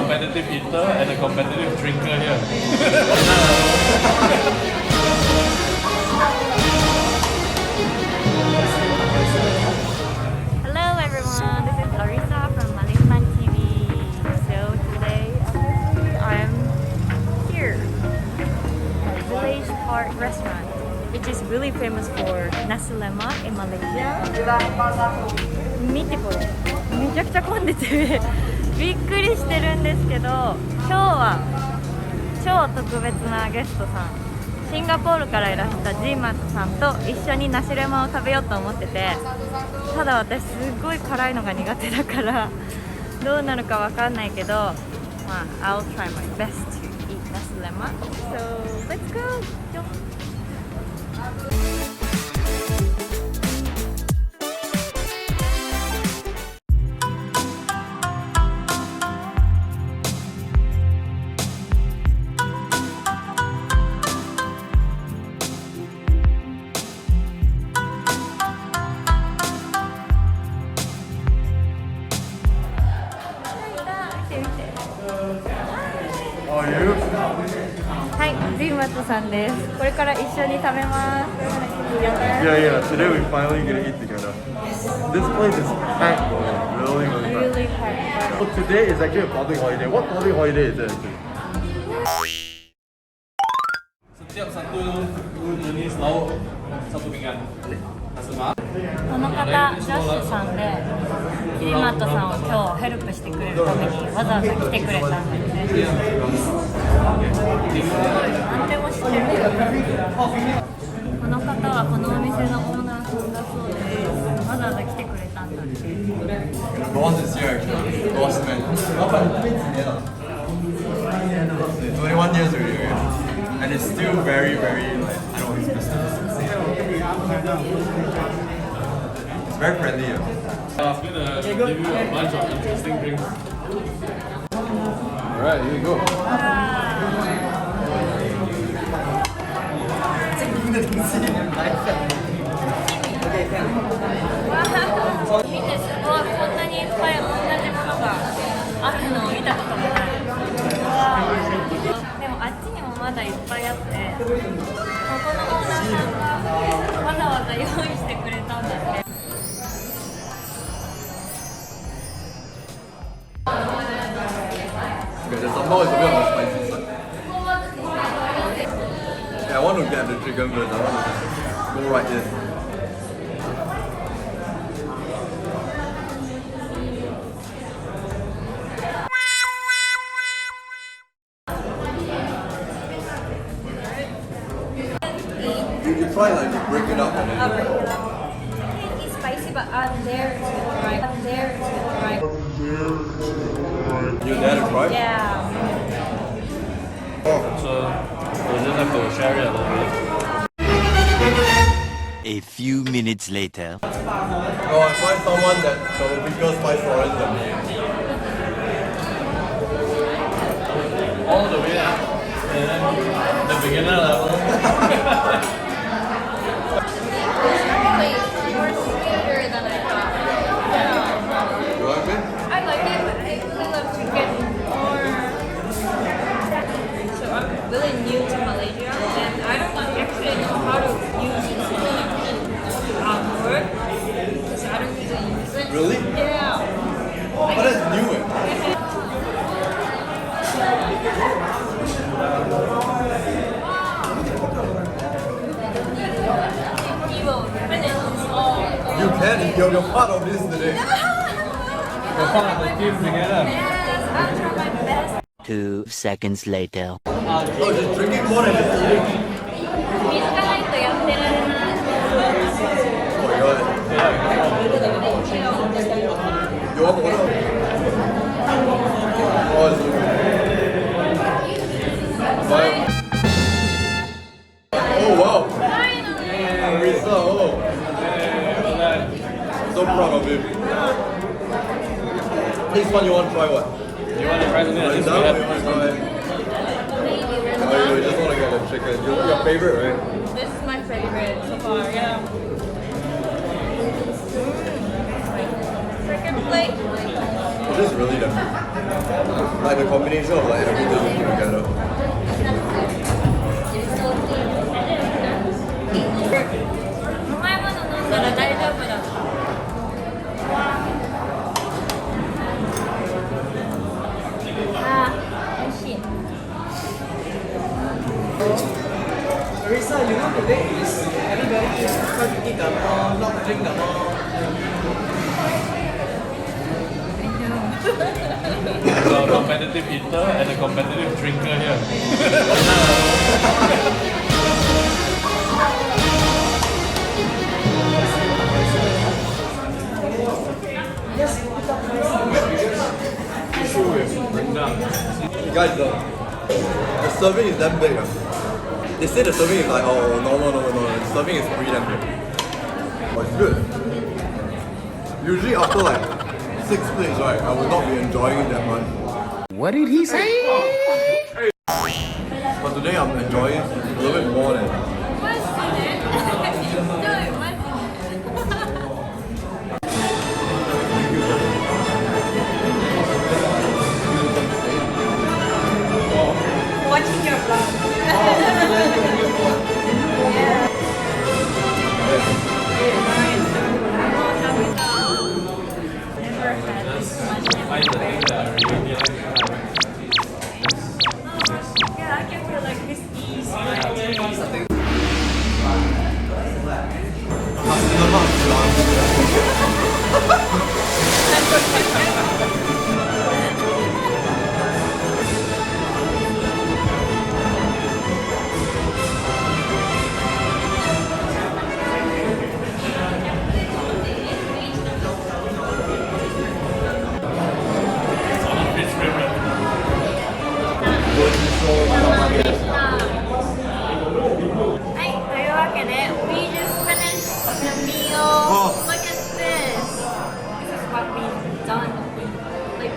competitive eater and a competitive drinker here. Hello everyone, this is Larissa from MalayPanTV. So today, obviously, I'm here at Villagepark restaurant, which is really famous for Nasi Lemak in Malaysia. 見てこれ、めちゃくちゃ混んでてびっくりしてるんですけど、今日は超特別なゲストさん、シンガポールからいらしたジーマットさんと一緒にナシレマを食べようと思ってて、ただ私すごい辛いのが苦手だからどうなるかわかんないけど、まあ I'll try my best to eat Nasi Lemak. So let's go! はい、ジーマットさんです。これから一緒に食べます。Yeah. Today we finally get to eat together. This place is packed, really packed. Really packed. So today is actually a public holiday. What public holiday is it actually? Setiap satu jenis lauk, satu pinggan. Nasi この方、ジャッシュさんで、ジーマットさんを今日ヘルプしてくれるためにわざわざ来てくれたんですね。すごい、何でも知ってる。この方はこのお店のオーナーさんだそうです。わざわざ来てくれたんだって。Boss is here actually. Boss man. 21 years already. And it's still very, like, I don't know his business. It's very friendly. I'm gonna give you a bunch of interesting drinks. Alright, here you go. The sambal is a bit on the spicy side. Yeah, I want to get the chicken first. I want to go right in. You try like you break it up and then It's spicy, but I'm there to try. I'm there to try. you're there to try? Yeah. So we'll just have to share it a little bit. A few minutes later. Oh, I find someone that got a bigger spice tolerance than me. All the way up, and then the beginner level. You like it? I like it, but I really love to get more. So I'm really new to Malaysia, and I don't actually know how to use word. So I don't usually use it. Really? Yeah. But that's new. You can, you're part of this today. We're part of the team together. Yes, I'll try my best. 2 seconds later. Oh, just drinking more than just eating. 水がないとやってられない。 Oh my god. You want water? Oh, it's so good. Bye. Oh wow. Marisa, oh. I'm so proud of you. Next one, you want to try what? You want to try something that You tastes want to good? try? Oh, you just want to get the chicken. Your favorite, right? This is my favorite so far, yeah. Second plate. This is really different. Like the combination of like everything together. 甘いもの飲んだら大丈夫だ。あー、美味しい。 Teresa, you know today is everybody is trying to eat the more, not drink the more. So a competitive eater and a competitive drinker here. Issue with rendang. Guys, the serving is damn big. They say the serving is like, oh, normal. The serving is pretty damn big. Oh, it's good. Usually after like 6 plates, right, I would not be enjoying it that much. What did he say? But today I'm enjoying it a little bit more than. Watching your vlog. Never had this much. Find the thing that I really like. Yeah, I can feel like this ease. Nasi Lemak Fish rib. We just finished the meal. Oh. Look at this. This is what we've done. Like,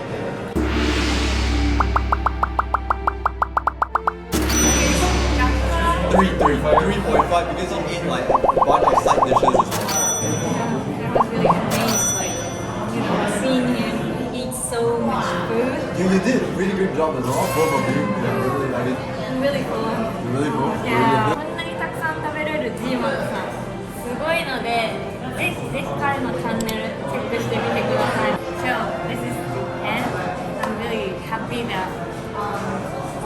3.5 because he ate like a bunch of side dishes. that was really nice. Like, seeing him eat so much food. You did a really good job as well, both of you. Yeah, I really like it. And really full. Really cool. Yeah. こんなにたくさん食べれるジーマンさん、すごいので、ぜひぜひ彼のチャンネルチェックしてみてください。So this is the end. I'm really happy that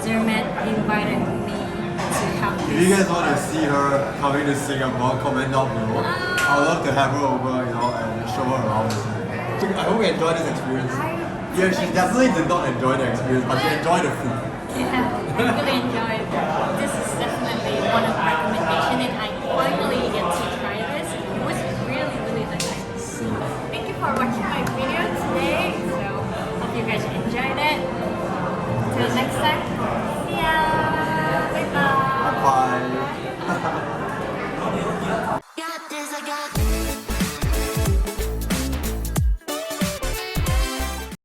Zermatt invited me to have If you this. guys want to see her coming to Singapore, comment down below. I'd love to have her over, and show her around. I hope you enjoyed this experience. Yeah, she definitely did not enjoy the experience, but she enjoyed the food. Yeah, I really enjoyed it. This is definitely one of my recommendations, and I finally get to try this. It was really nice. Thank you for watching my video today. So hope you guys enjoyed it. Till next time. See ya. Bye bye. Bye. Got this, I got